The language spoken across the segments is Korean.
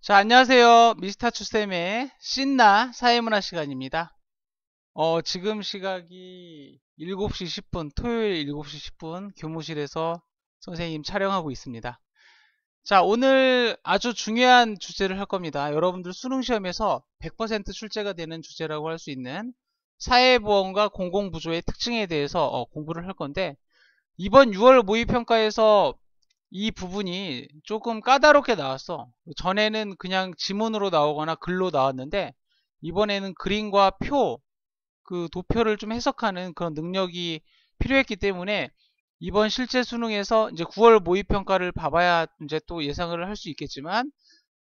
자, 안녕하세요. 미스터 추쌤의 신나 사회문화 시간입니다. 지금 시각이 7시 10분, 토요일 7시 10분 교무실에서 선생님 촬영하고 있습니다. 자, 오늘 아주 중요한 주제를 할 겁니다. 여러분들 수능시험에서 100% 출제가 되는 주제라고 할 수 있는 사회보험과 공공부조의 특징에 대해서 공부를 할 건데, 이번 6월 모의평가에서 이 부분이 조금 까다롭게 나왔어. 전에는 그냥 지문으로 나오거나 글로 나왔는데 이번에는 그림과 표, 그 도표를 좀 해석하는 그런 능력이 필요했기 때문에 이번 실제 수능에서 이제 9월 모의평가를 봐봐야 이제 또 예상을 할 수 있겠지만,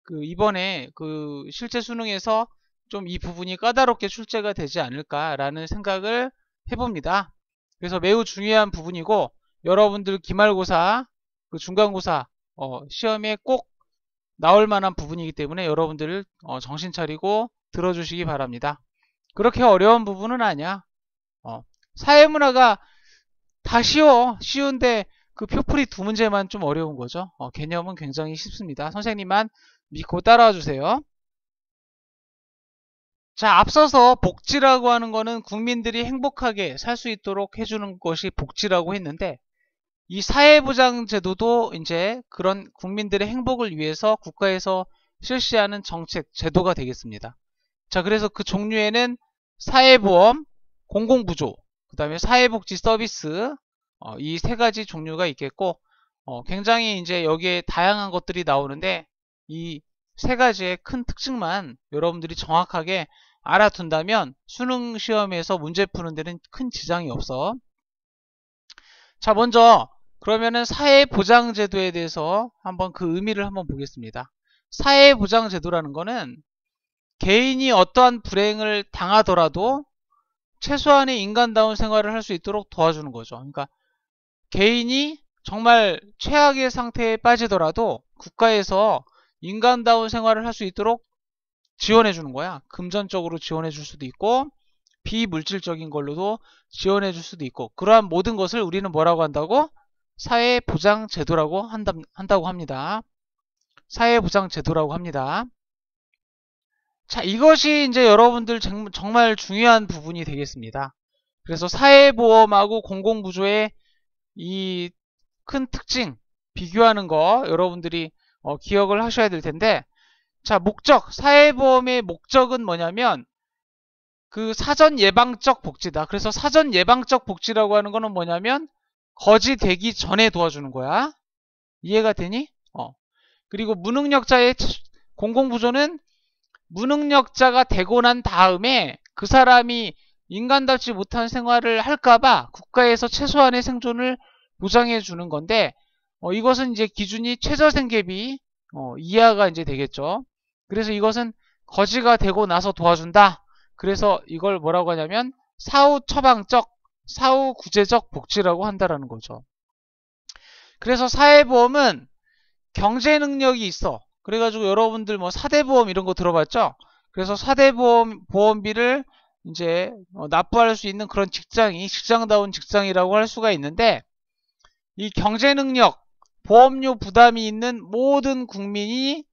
그 이번에 그 실제 수능에서 좀 이 부분이 까다롭게 출제가 되지 않을까라는 생각을 해봅니다. 그래서 매우 중요한 부분이고, 여러분들 기말고사, 그 중간고사 시험에 꼭 나올 만한 부분이기 때문에 여러분들 정신 차리고 들어주시기 바랍니다. 그렇게 어려운 부분은 아니야. 사회문화가 다 쉬워. 쉬운데 그 표풀이 두 문제만 좀 어려운 거죠. 개념은 굉장히 쉽습니다. 선생님만 믿고 따라와 주세요. 자, 앞서서 복지라고 하는 거는 국민들이 행복하게 살 수 있도록 해주는 것이 복지라고 했는데, 이 사회보장제도도 이제 그런 국민들의 행복을 위해서 국가에서 실시하는 정책, 제도가 되겠습니다. 자, 그래서 그 종류에는 사회보험, 공공부조, 그 다음에 사회복지 서비스, 이 세 가지 종류가 있겠고, 굉장히 이제 여기에 다양한 것들이 나오는데, 이 세 가지의 큰 특징만 여러분들이 정확하게 알아둔다면 수능 시험에서 문제 푸는 데는 큰 지장이 없어. 자, 먼저 그러면은 사회보장제도에 대해서 한번 그 의미를 한번 보겠습니다. 사회보장제도라는 거는 개인이 어떠한 불행을 당하더라도 최소한의 인간다운 생활을 할 수 있도록 도와주는 거죠. 그러니까 개인이 정말 최악의 상태에 빠지더라도 국가에서 인간다운 생활을 할 수 있도록 지원해 주는 거야. 금전적으로 지원해 줄 수도 있고 비물질적인 걸로도 지원해 줄 수도 있고, 그러한 모든 것을 우리는 뭐라고 한다고? 사회보장제도라고 한다고 합니다. 사회보장제도라고 합니다. 자, 이것이 이제 여러분들 정말 중요한 부분이 되겠습니다. 그래서 사회보험하고 공공부조의 이 큰 특징 비교하는 거 여러분들이 기억을 하셔야 될 텐데, 자, 목적, 사회보험의 목적은 뭐냐면 그 사전 예방적 복지다. 그래서 사전 예방적 복지라고 하는 거는 뭐냐면 거지 되기 전에 도와주는 거야. 이해가 되니? 그리고 무능력자의 공공부조는 무능력자가 되고 난 다음에 그 사람이 인간답지 못한 생활을 할까봐 국가에서 최소한의 생존을 보장해 주는 건데, 이것은 이제 기준이 최저생계비 이하가 이제 되겠죠. 그래서 이것은 거지가 되고 나서 도와준다. 그래서 이걸 뭐라고 하냐면 사후 처방적, 사후 구제적 복지라고 한다라는 거죠. 그래서 사회보험은 경제 능력이 있어. 그래가지고 여러분들 뭐 사대보험 이런 거 들어봤죠? 그래서 사대보험비를 이제 납부할 수 있는 그런 직장이 직장다운 직장이라고 할 수가 있는데, 이 경제 능력, 보험료 부담이 있는 모든 국민이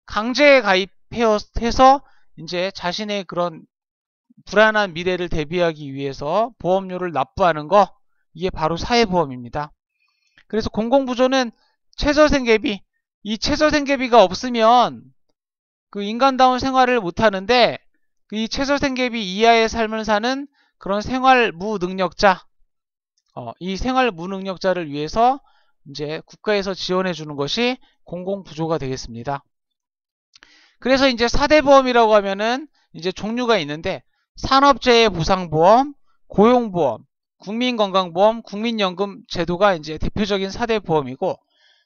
강제 가입해서 이제 자신의 그런 불안한 미래를 대비하기 위해서 보험료를 납부하는 거, 이게 바로 사회보험입니다. 그래서 공공부조는 최저생계비, 이 최저생계비가 없으면 그 인간다운 생활을 못하는데, 이 최저생계비 이하의 삶을 사는 그런 생활 무능력자, 이 생활 무능력자를 위해서 이제 국가에서 지원해 주는 것이 공공부조가 되겠습니다. 그래서 이제 4대 보험이라고 하면은 이제 종류가 있는데, 산업재해 보상보험, 고용보험, 국민건강보험, 국민연금 제도가 이제 대표적인 4대 보험이고,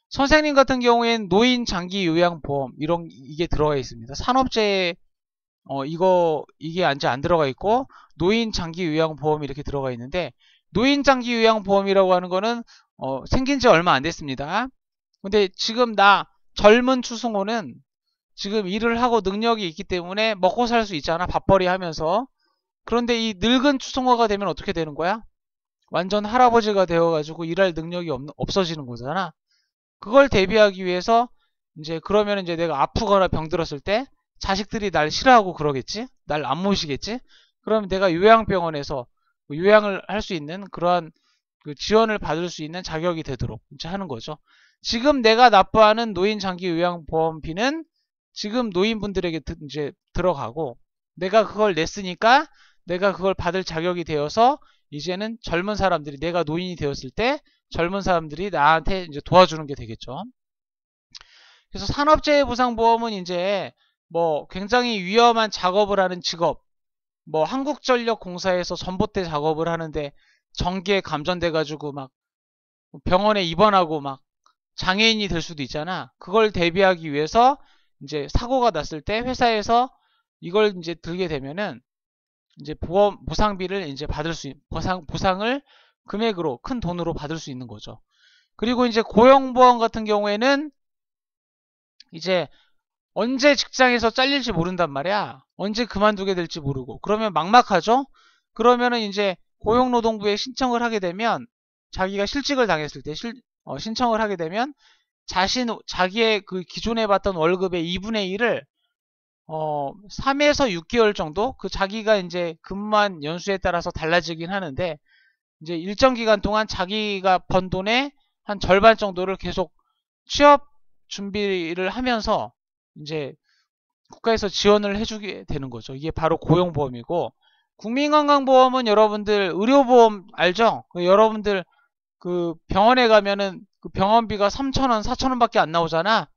선생님 같은 경우에는 노인 장기 요양보험 이게 들어가 있습니다. 산업재해 이게 이제 안 들어가 있고, 노인 장기 요양보험이 이렇게 들어가 있는데, 노인 장기 요양보험이라고 하는 거는 생긴 지 얼마 안 됐습니다. 근데 지금 나 젊은 추승호는 지금 일을 하고 능력이 있기 때문에 먹고 살 수 있잖아, 밥벌이 하면서. 그런데 이 늙은 추승호가 되면 어떻게 되는 거야? 완전 할아버지가 되어가지고 일할 능력이 없어지는 거잖아. 그걸 대비하기 위해서 이제 그러면 이제 내가 아프거나 병들었을 때 자식들이 날 싫어하고 그러겠지? 날 안 모시겠지? 그러면 내가 요양병원에서 요양을 할 수 있는 그러한 그 지원을 받을 수 있는 자격이 되도록 이제 하는 거죠. 지금 내가 납부하는 노인 장기 요양보험비는 지금 노인분들에게 이제 들어가고, 내가 그걸 냈으니까 내가 그걸 받을 자격이 되어서 이제는 젊은 사람들이, 내가 노인이 되었을 때 젊은 사람들이 나한테 이제 도와주는 게 되겠죠. 그래서 산업재해보상보험은 이제 뭐 굉장히 위험한 작업을 하는 직업, 뭐 한국전력공사에서 전봇대 작업을 하는데 전기에 감전돼 가지고 막 병원에 입원하고 막 장애인이 될 수도 있잖아. 그걸 대비하기 위해서 이제 사고가 났을 때 회사에서 이걸 이제 들게 되면은 이제 보상비를 이제 받을 수, 보상을 금액으로, 큰 돈으로 받을 수 있는 거죠. 그리고 이제 고용보험 같은 경우에는 이제 언제 직장에서 잘릴지 모른단 말이야. 언제 그만두게 될지 모르고. 그러면 막막하죠? 그러면은 이제 고용노동부에 신청을 하게 되면, 자기가 실직을 당했을 때 신청을 하게 되면 자기의 그 기존에 받던 월급의 2분의 1을 3에서 6개월 정도, 그 자기가 이제 근무한 연수에 따라서 달라지긴 하는데, 이제 일정 기간 동안 자기가 번 돈의 한 절반 정도를 계속 취업 준비를 하면서 이제 국가에서 지원을 해주게 되는 거죠. 이게 바로 고용보험이고, 국민건강보험은 여러분들 의료보험 알죠? 여러분들 그 병원에 가면은 그 병원비가 3,000원, 4,000원 밖에 안 나오잖아.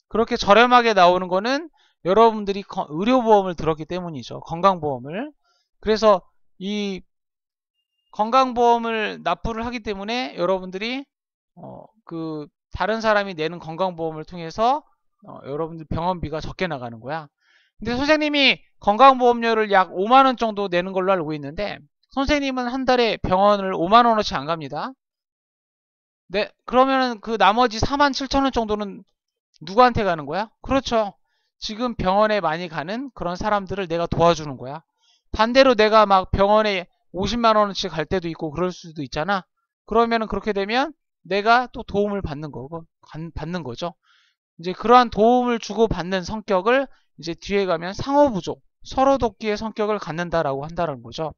그렇게 저렴하게 나오는 거는 여러분들이 의료보험을 들었기 때문이죠. 건강보험을. 그래서 이 건강보험을 납부를 하기 때문에 여러분들이 그 다른 사람이 내는 건강보험을 통해서 여러분들 병원비가 적게 나가는 거야. 근데 선생님이 건강보험료를 약 5만원 정도 내는 걸로 알고 있는데, 선생님은 한 달에 병원을 5만원어치 안 갑니다. 네, 그러면은 그 나머지 47,000원 정도는 누구한테 가는 거야? 그렇죠. 지금 병원에 많이 가는 그런 사람들을 내가 도와주는 거야. 반대로 내가 막 병원에 50만원어치 갈 때도 있고 그럴 수도 있잖아. 그러면은 그렇게 되면 내가 또 도움을 받는 거죠. 이제 그러한 도움을 주고 받는 성격을 이제 뒤에 가면 상호부족, 서로 돕기의 성격을 갖는다라고 한다는 거죠.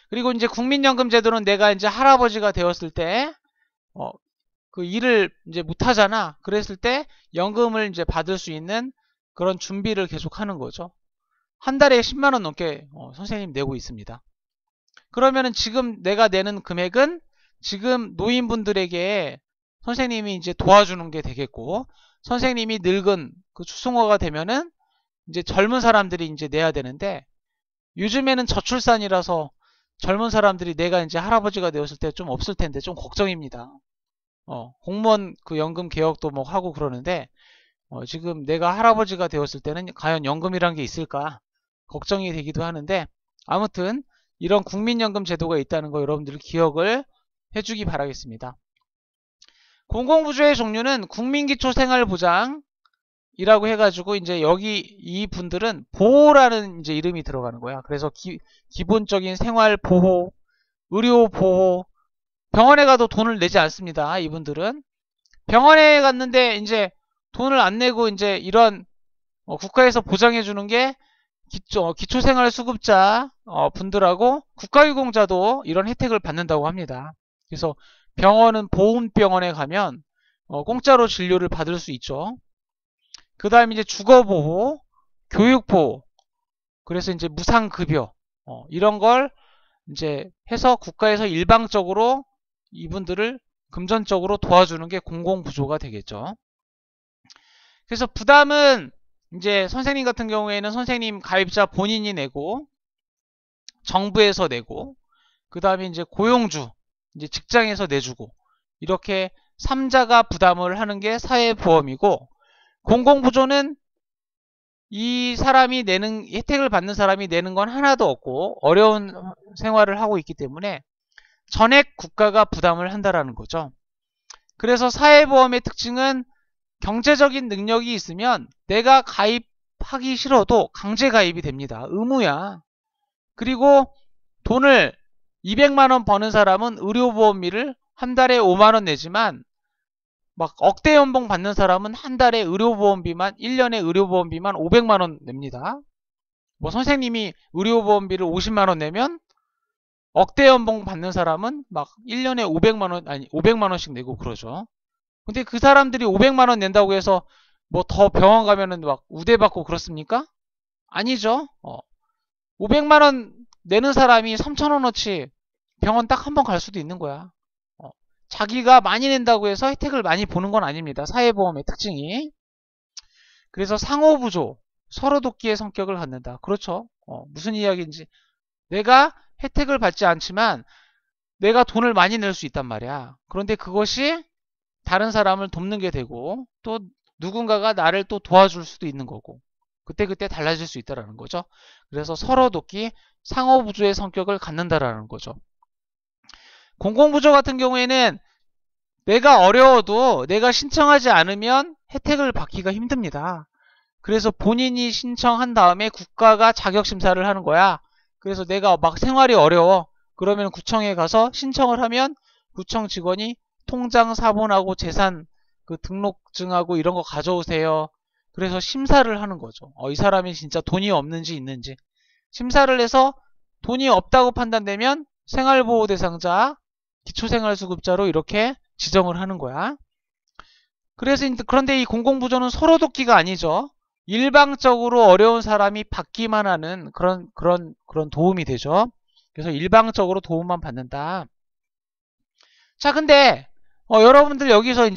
그리고 이제 국민연금 제도는 내가 이제 할아버지가 되었을 때, 그 일을 이제 못 하잖아. 그랬을 때 연금을 이제 받을 수 있는 그런 준비를 계속 하는 거죠. 한 달에 10만원 넘게 선생님 내고 있습니다. 그러면은 지금 내가 내는 금액은 지금 노인분들에게 선생님이 이제 도와주는 게 되겠고, 선생님이 늙은 그 추승호가 되면은 이제 젊은 사람들이 이제 내야 되는데, 요즘에는 저출산이라서 젊은 사람들이 내가 이제 할아버지가 되었을 때 좀 없을 텐데 좀 걱정입니다. 공무원 그 연금 개혁도 뭐 하고 그러는데, 지금 내가 할아버지가 되었을 때는 과연 연금이란 게 있을까 걱정이 되기도 하는데, 아무튼 이런 국민연금 제도가 있다는 거 여러분들 기억을 해주기 바라겠습니다. 공공부조의 종류는 국민기초생활보장이라고 해가지고 이제 여기 이 분들은 보호라는 이제 이름이 들어가는 거야. 그래서 기본적인 생활보호, 의료보호, 병원에 가도 돈을 내지 않습니다. 이분들은 병원에 갔는데 이제 돈을 안 내고 이제 이런 국가에서 보장해 주는 게 기초생활수급자 분들하고 국가유공자도 이런 혜택을 받는다고 합니다. 그래서 병원은 보훈병원에 가면 공짜로 진료를 받을 수 있죠. 그 다음에 이제 주거보호, 교육보호, 그래서 이제 무상급여 이런 걸 이제 해서 국가에서 일방적으로 이분들을 금전적으로 도와주는 게 공공부조가 되겠죠. 그래서 부담은 이제 선생님 같은 경우에는 선생님 가입자 본인이 내고, 정부에서 내고, 그 다음에 이제 고용주, 이제 직장에서 내주고, 이렇게 3자가 부담을 하는 게 사회보험이고, 공공부조는 이 사람이 내는, 혜택을 받는 사람이 내는 건 하나도 없고 어려운 생활을 하고 있기 때문에 전액 국가가 부담을 한다라는 거죠. 그래서 사회보험의 특징은 경제적인 능력이 있으면 내가 가입하기 싫어도 강제 가입이 됩니다. 의무야. 그리고 돈을 200만원 버는 사람은 의료보험비를 한 달에 5만원 내지만 막 억대 연봉 받는 사람은 한 달에 의료보험비만 1년에 의료보험비만 500만원 냅니다. 뭐 선생님이 의료보험비를 50만원 내면 억대 연봉 받는 사람은 막 1년에 500만원 아니 500만원씩 내고 그러죠. 근데 그 사람들이 500만원 낸다고 해서 뭐 더 병원 가면은 막 우대받고 그렇습니까? 아니죠. 500만원 내는 사람이 3,000원어치 병원 딱 한 번 갈 수도 있는 거야. 자기가 많이 낸다고 해서 혜택을 많이 보는 건 아닙니다. 사회보험의 특징이. 그래서 상호부조, 서로 돕기의 성격을 갖는다. 그렇죠. 무슨 이야기인지. 내가 혜택을 받지 않지만 내가 돈을 많이 낼 수 있단 말이야. 그런데 그것이 다른 사람을 돕는 게 되고 또 누군가가 나를 또 도와줄 수도 있는 거고 그때그때 달라질 수 있다는 거죠. 그래서 서로 돕기, 상호부조의 성격을 갖는다라는 거죠. 공공부조 같은 경우에는 내가 어려워도 내가 신청하지 않으면 혜택을 받기가 힘듭니다. 그래서 본인이 신청한 다음에 국가가 자격심사를 하는 거야. 그래서 내가 막 생활이 어려워. 그러면 구청에 가서 신청을 하면 구청 직원이 통장 사본하고 재산 그 등록증하고 이런 거 가져오세요. 그래서 심사를 하는 거죠. 이 사람이 진짜 돈이 없는지 있는지. 심사를 해서 돈이 없다고 판단되면 생활보호 대상자, 기초생활수급자로 이렇게 지정을 하는 거야. 그래서 그런데 이 공공부조는 서로 돕기가 아니죠. 일방적으로 어려운 사람이 받기만 하는 그런 도움이 되죠. 그래서 일방적으로 도움만 받는다. 자, 근데 여러분들 여기서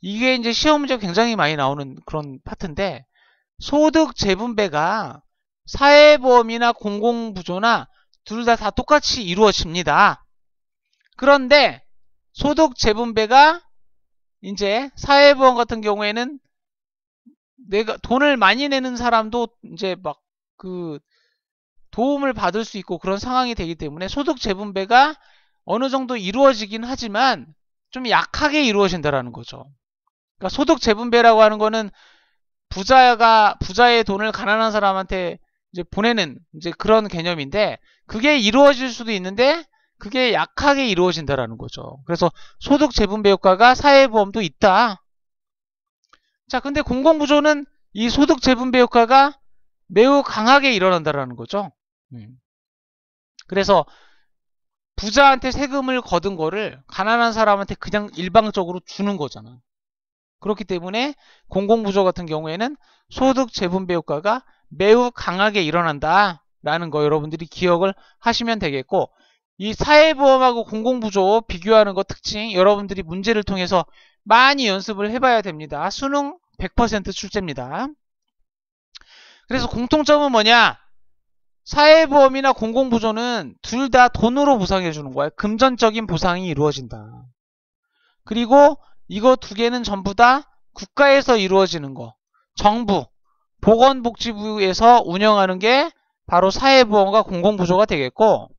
이게 이제 시험 문제가 굉장히 많이 나오는 그런 파트인데 소득 재분배가 사회보험이나 공공부조나 둘 다 똑같이 이루어집니다. 그런데 소득 재분배가 이제 사회보험 같은 경우에는 내가 돈을 많이 내는 사람도 이제 막 그 도움을 받을 수 있고 그런 상황이 되기 때문에 소득 재분배가 어느 정도 이루어지긴 하지만 좀 약하게 이루어진다라는 거죠. 그러니까 소득 재분배라고 하는 거는 부자의 돈을 가난한 사람한테 이제 보내는 이제 그런 개념인데 그게 이루어질 수도 있는데 그게 약하게 이루어진다라는 거죠. 그래서 소득 재분배 효과가 사회보험도 있다. 자, 근데 공공부조는 이 소득 재분배 효과가 매우 강하게 일어난다라는 거죠. 그래서 부자한테 세금을 거둔 거를 가난한 사람한테 그냥 일방적으로 주는 거잖아. 그렇기 때문에 공공부조 같은 경우에는 소득 재분배 효과가 매우 강하게 일어난다라는 거 여러분들이 기억을 하시면 되겠고 이 사회보험하고 공공부조 비교하는 거 특징 여러분들이 문제를 통해서 많이 연습을 해봐야 됩니다. 수능 100% 출제입니다. 그래서 공통점은 뭐냐? 사회보험이나 공공부조는 둘 다 돈으로 보상해 주는 거야. 금전적인 보상이 이루어진다. 그리고 이거 두 개는 전부 다 국가에서 이루어지는 거. 정부, 보건복지부에서 운영하는 게 바로 사회보험과 공공부조가 되겠고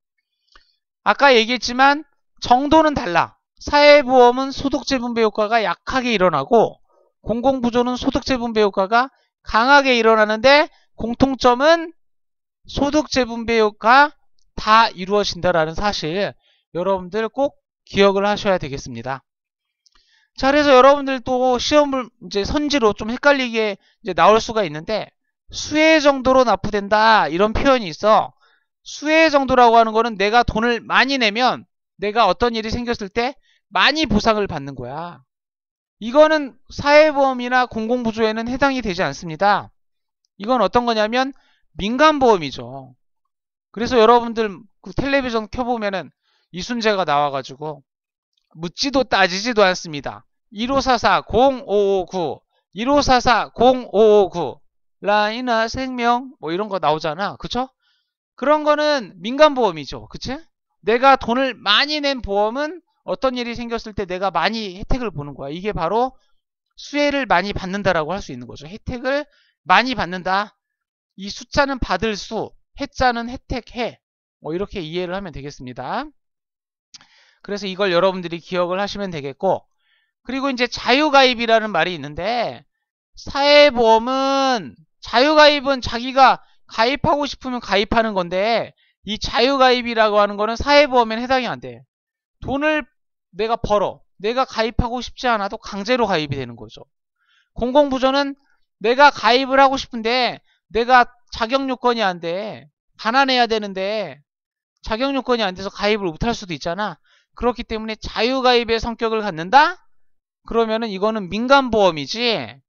아까 얘기했지만 정도는 달라. 사회보험은 소득재분배 효과가 약하게 일어나고 공공부조는 소득재분배 효과가 강하게 일어나는데 공통점은 소득재분배 효과 다 이루어진다라는 사실 여러분들 꼭 기억을 하셔야 되겠습니다. 자, 그래서 여러분들 또 시험을 이제 선지로 좀 헷갈리게 이제 나올 수가 있는데 수혜 정도로 납부된다 이런 표현이 있어. 수혜 정도라고 하는 거는 내가 돈을 많이 내면 내가 어떤 일이 생겼을 때 많이 보상을 받는 거야. 이거는 사회보험이나 공공부조에는 해당이 되지 않습니다. 이건 어떤 거냐면 민간보험이죠. 그래서 여러분들 그 텔레비전 켜보면은 이순재가 나와가지고 묻지도 따지지도 않습니다. 1544-0559 1544-0559 라이나 생명 뭐 이런 거 나오잖아. 그쵸? 그런 거는 민간보험이죠. 그치? 내가 돈을 많이 낸 보험은 어떤 일이 생겼을 때 내가 많이 혜택을 보는 거야. 이게 바로 수혜를 많이 받는다라고 할 수 있는 거죠. 혜택을 많이 받는다. 이 숫자는 받을 수, 해자는 혜택해. 뭐 이렇게 이해를 하면 되겠습니다. 그래서 이걸 여러분들이 기억을 하시면 되겠고 그리고 이제 자유가입이라는 말이 있는데 사회보험은 자유가입은 자기가 가입하고 싶으면 가입하는 건데 이 자유가입이라고 하는 거는 사회보험에는 해당이 안 돼. 돈을 내가 벌어. 내가 가입하고 싶지 않아도 강제로 가입이 되는 거죠. 공공부조는 내가 가입을 하고 싶은데 내가 자격 요건이 안 돼. 가난해야 되는데 자격 요건이 안 돼서 가입을 못할 수도 있잖아. 그렇기 때문에 자유가입의 성격을 갖는다? 그러면은 이거는 민간보험이지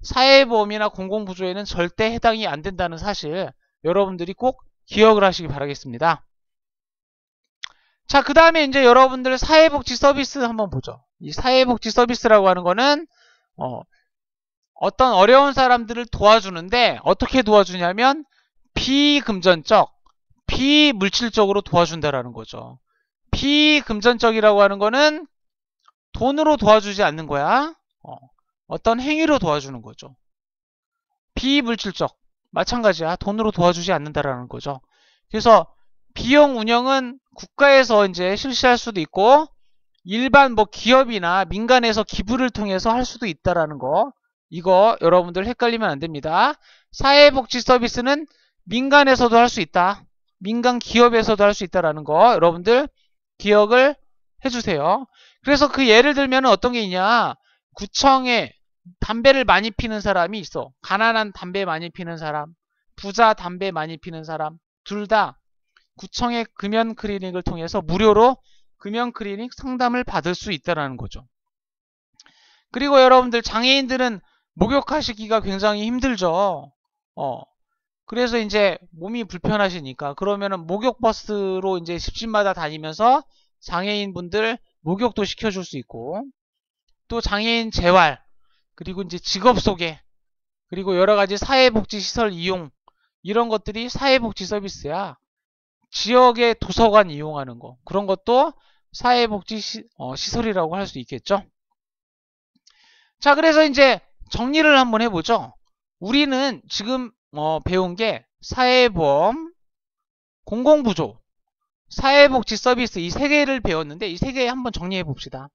사회보험이나 공공부조에는 절대 해당이 안 된다는 사실 여러분들이 꼭 기억을 하시기 바라겠습니다. 자, 그 다음에 이제 여러분들 사회복지 서비스 한번 보죠. 이 사회복지 서비스라고 하는 거는 어떤 어려운 사람들을 도와주는데 어떻게 도와주냐면 비금전적, 비물질적으로 도와준다라는 거죠. 비금전적이라고 하는 거는 돈으로 도와주지 않는 거야. 어떤 행위로 도와주는 거죠. 비물질적, 마찬가지야. 돈으로 도와주지 않는다라는 거죠. 그래서 비용 운영은 국가에서 이제 실시할 수도 있고 일반 뭐 기업이나 민간에서 기부를 통해서 할 수도 있다라는 거. 이거 여러분들 헷갈리면 안 됩니다. 사회복지 서비스는 민간에서도 할 수 있다. 민간 기업에서도 할 수 있다라는 거 여러분들 기억을 해주세요. 그래서 그 예를 들면 어떤 게 있냐. 구청에 담배를 많이 피는 사람이 있어. 가난한 담배 많이 피는 사람, 부자 담배 많이 피는 사람 둘 다 구청의 금연 클리닉을 통해서 무료로 금연 클리닉 상담을 받을 수 있다는 거죠. 그리고 여러분들 장애인들은 목욕하시기가 굉장히 힘들죠. 그래서 이제 몸이 불편하시니까 그러면은 목욕버스로 이제 집집마다 다니면서 장애인분들 목욕도 시켜줄 수 있고 또 장애인 재활 그리고 이제 직업 소개 그리고 여러 가지 사회복지 시설 이용 이런 것들이 사회복지 서비스야. 지역의 도서관 이용하는 거 그런 것도 사회복지 시설이라고 할 수 있겠죠. 자, 그래서 이제 정리를 한번 해보죠. 우리는 지금 배운 게 사회보험, 공공부조, 사회복지 서비스 이 세 개를 배웠는데 이 세 개 한번 정리해 봅시다.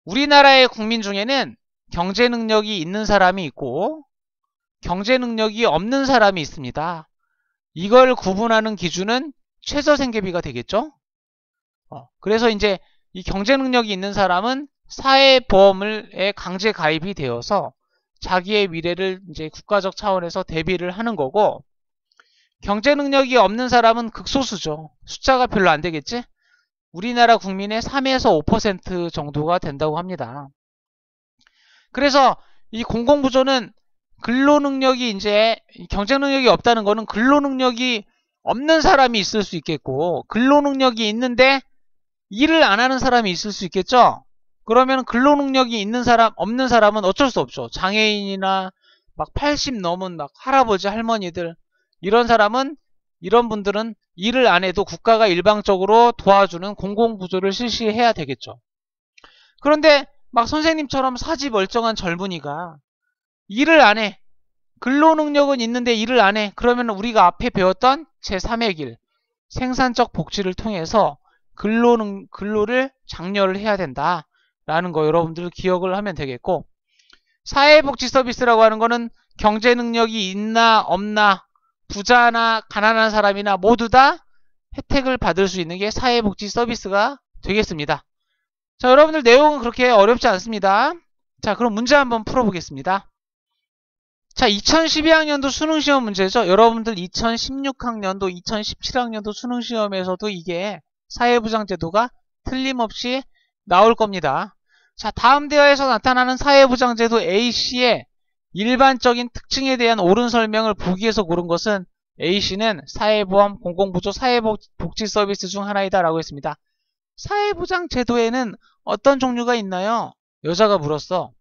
우리나라의 국민 중에는 경제 능력이 있는 사람이 있고 경제 능력이 없는 사람이 있습니다. 이걸 구분하는 기준은 최저생계비가 되겠죠. 그래서 이제 이 경제 능력이 있는 사람은 사회보험에 강제 가입이 되어서 자기의 미래를 이제 국가적 차원에서 대비를 하는 거고 경제 능력이 없는 사람은 극소수죠. 숫자가 별로 안 되겠지? 우리나라 국민의 3에서 5% 정도가 된다고 합니다. 그래서 이 공공부조는 근로능력이 이제 경제 능력이 없다는 거는 근로능력이 없는 사람이 있을 수 있겠고 근로능력이 있는데 일을 안 하는 사람이 있을 수 있겠죠. 그러면 근로능력이 있는 사람 없는 사람은 어쩔 수 없죠. 장애인이나 막 80 넘은 막 할아버지 할머니들 이런 사람은 이런 분들은 일을 안 해도 국가가 일방적으로 도와주는 공공부조를 실시해야 되겠죠. 그런데 막 선생님처럼 사지 멀쩡한 젊은이가 일을 안 해. 근로능력은 있는데 일을 안 해. 그러면 우리가 앞에 배웠던 제3의 길, 생산적 복지를 통해서 근로를 장려를 해야 된다라는 거 여러분들 기억을 하면 되겠고 사회복지 서비스라고 하는 거는 경제 능력이 있나 없나 부자나 가난한 사람이나 모두 다 혜택을 받을 수 있는 게 사회복지 서비스가 되겠습니다. 자, 여러분들 내용은 그렇게 어렵지 않습니다. 자, 그럼 문제 한번 풀어보겠습니다. 자, 2012학년도 수능시험 문제죠. 여러분들 2016학년도, 2017학년도 수능시험에서도 이게 사회보장제도가 틀림없이 나올 겁니다. 자, 다음 대화에서 나타나는 사회보장제도 A씨의 일반적인 특징에 대한 옳은 설명을 보기에서 고른 것은 A씨는 사회보험, 공공부조, 사회복지 서비스 중 하나이다 라고 했습니다. 사회보장제도에는 어떤 종류가 있나요? 여자가 물었어.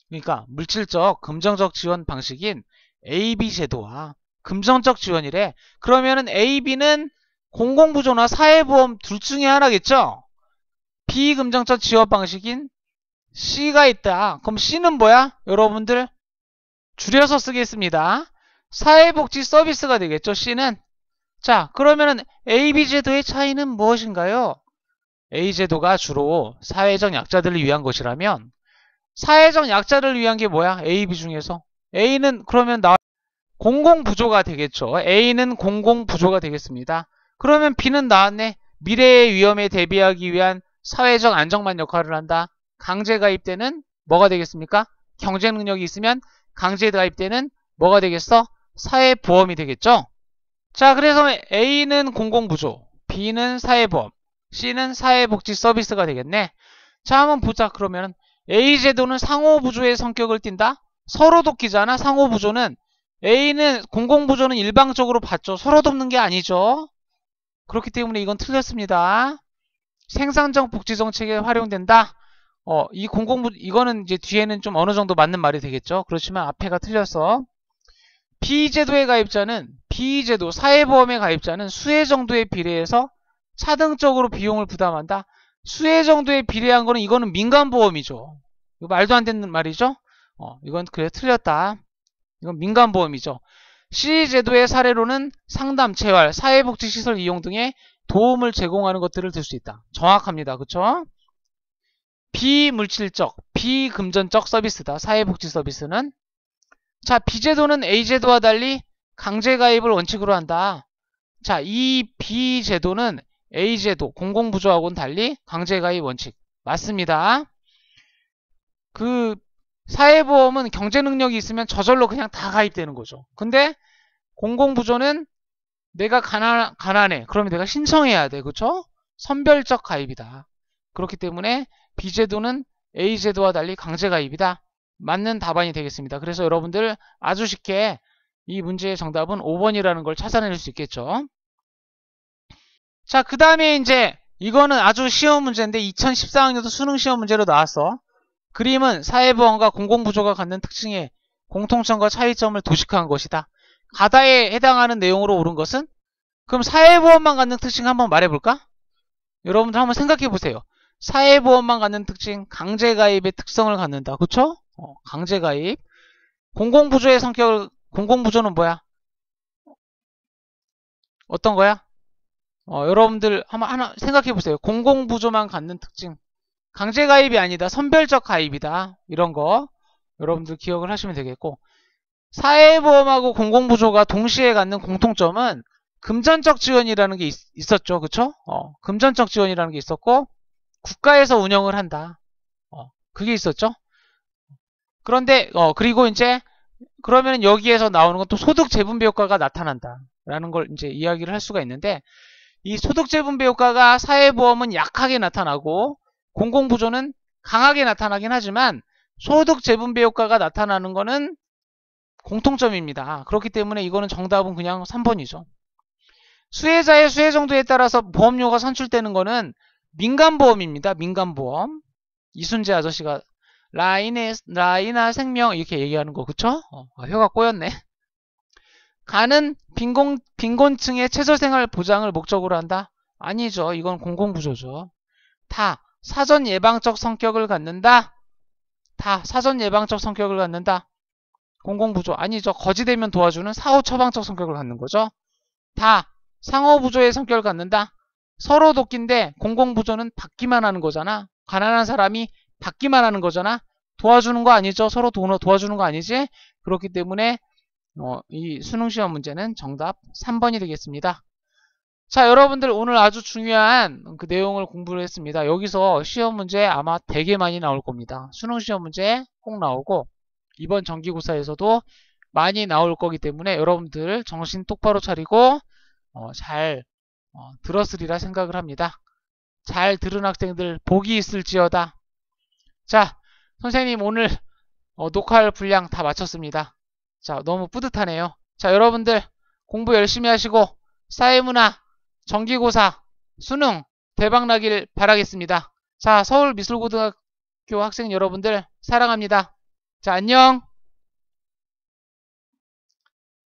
그러니까 물질적, 금전적 지원 방식인 AB 제도와 금전적 지원이래. 그러면은 AB는 공공부조나 사회보험 둘 중에 하나겠죠? 비금전적 지원 방식인 C가 있다. 그럼 C는 뭐야? 여러분들 줄여서 쓰겠습니다. 사회복지 서비스가 되겠죠, C는. 자, 그러면은 AB 제도의 차이는 무엇인가요? A 제도가 주로 사회적 약자들을 위한 것이라면 사회적 약자를 위한 게 뭐야? A, B 중에서 A는 그러면 공공부조가 되겠죠. A는 공공부조가 되겠습니다. 그러면 B는 나왔네. 미래의 위험에 대비하기 위한 사회적 안정망 역할을 한다. 강제 가입되는 뭐가 되겠습니까? 경제 능력이 있으면 강제 가입되는 뭐가 되겠어? 사회보험이 되겠죠? 자, 그래서 A는 공공부조, B는 사회보험, C는 사회복지 서비스가 되겠네. 자, 한번 보자. 그러면 A제도는 상호부조의 성격을 띈다? 서로 돕기잖아. 상호부조는 A는 공공부조는 일방적으로 받죠. 서로 돕는 게 아니죠. 그렇기 때문에 이건 틀렸습니다. 생산적 복지정책에 활용된다. 이 이거는 이제 뒤에는 좀 어느 정도 맞는 말이 되겠죠. 그렇지만 앞에가 틀렸어. B제도의 가입자는 B제도 사회보험의 가입자는 수혜 정도에 비례해서 차등적으로 비용을 부담한다. 수혜 정도에 비례한 거는 이거는 민간보험이죠. 이거 말도 안 되는 말이죠. 이건 그래 틀렸다. 이건 민간보험이죠. C제도의 사례로는 상담, 재활, 사회복지시설 이용 등의 도움을 제공하는 것들을 들 수 있다. 정확합니다. 그쵸? 비물질적, 비금전적 서비스다. 사회복지 서비스는. 자, B제도는 A제도와 달리 강제가입을 원칙으로 한다. 자, 이 B제도는 A제도, 공공부조하고는 달리 강제가입 원칙. 맞습니다. 그 사회보험은 경제능력이 있으면 저절로 그냥 다 가입되는 거죠. 근데 공공부조는 내가 가난해. 그러면 내가 신청해야 돼. 그쵸? 선별적 가입이다. 그렇기 때문에 B제도는 A제도와 달리 강제가입이다. 맞는 답안이 되겠습니다. 그래서 여러분들 아주 쉽게 이 문제의 정답은 5번이라는 걸 찾아낼 수 있겠죠. 자, 그 다음에 이제 이거는 아주 쉬운 문제인데 2014학년도 수능 시험 문제로 나왔어. 그림은 사회보험과 공공부조가 갖는 특징의 공통점과 차이점을 도식한 것이다. 가다에 해당하는 내용으로 옳은 것은? 그럼 사회보험만 갖는 특징 한번 말해볼까? 여러분들 한번 생각해보세요. 사회보험만 갖는 특징, 강제가입의 특성을 갖는다. 그쵸? 강제가입. 공공부조의 성격을, 공공부조는 뭐야? 어떤 거야? 여러분들 한번 하나 생각해보세요. 공공부조만 갖는 특징. 강제가입이 아니다. 선별적 가입이다. 이런 거 여러분들 기억을 하시면 되겠고, 사회보험하고 공공부조가 동시에 갖는 공통점은 금전적 지원이라는 게 있었죠. 그쵸? 금전적 지원이라는 게 있었고, 국가에서 운영을 한다. 그게 있었죠. 그런데 그리고 이제 그러면 여기에서 나오는 건 또 소득 재분배 효과가 나타난다 라는 걸 이제 이야기를 할 수가 있는데, 이 소득 재분배 효과가 사회보험은 약하게 나타나고 공공부조는 강하게 나타나긴 하지만 소득 재분배 효과가 나타나는 거는 공통점입니다. 그렇기 때문에 이거는 정답은 그냥 3번이죠. 수혜자의 수혜 정도에 따라서 보험료가 산출되는 거는 민간보험입니다. 민간보험. 이순재 아저씨가 라이나 생명 이렇게 얘기하는 거 그쵸? 혀가 꼬였네. 가는 빈곤층의 최저생활 보장을 목적으로 한다? 아니죠. 이건 공공부조죠. 다 사전 예방적 성격을 갖는다? 다 사전 예방적 성격을 갖는다? 공공부조 아니죠. 거지되면 도와주는 사후 처방적 성격을 갖는 거죠. 다 상호부조의 성격을 갖는다? 서로 돕기인데 공공부조는 받기만 하는 거잖아. 가난한 사람이 받기만 하는 거잖아. 도와주는 거 아니죠. 서로 도와주는 거 아니지. 그렇기 때문에 이 수능시험 문제는 정답 3번이 되겠습니다. 자, 여러분들 오늘 아주 중요한 그 내용을 공부를 했습니다. 여기서 시험 문제 아마 되게 많이 나올 겁니다. 수능시험 문제 꼭 나오고 이번 정기고사에서도 많이 나올 거기 때문에 여러분들 정신 똑바로 차리고 잘 들었으리라 생각을 합니다. 잘 들은 학생들 복이 있을지어다. 자, 선생님 오늘 녹화할 분량 다 마쳤습니다. 자, 너무 뿌듯하네요. 자, 여러분들 공부 열심히 하시고 사회문화, 정기고사, 수능 대박나길 바라겠습니다. 자, 서울미술고등학교 학생 여러분들 사랑합니다. 자, 안녕.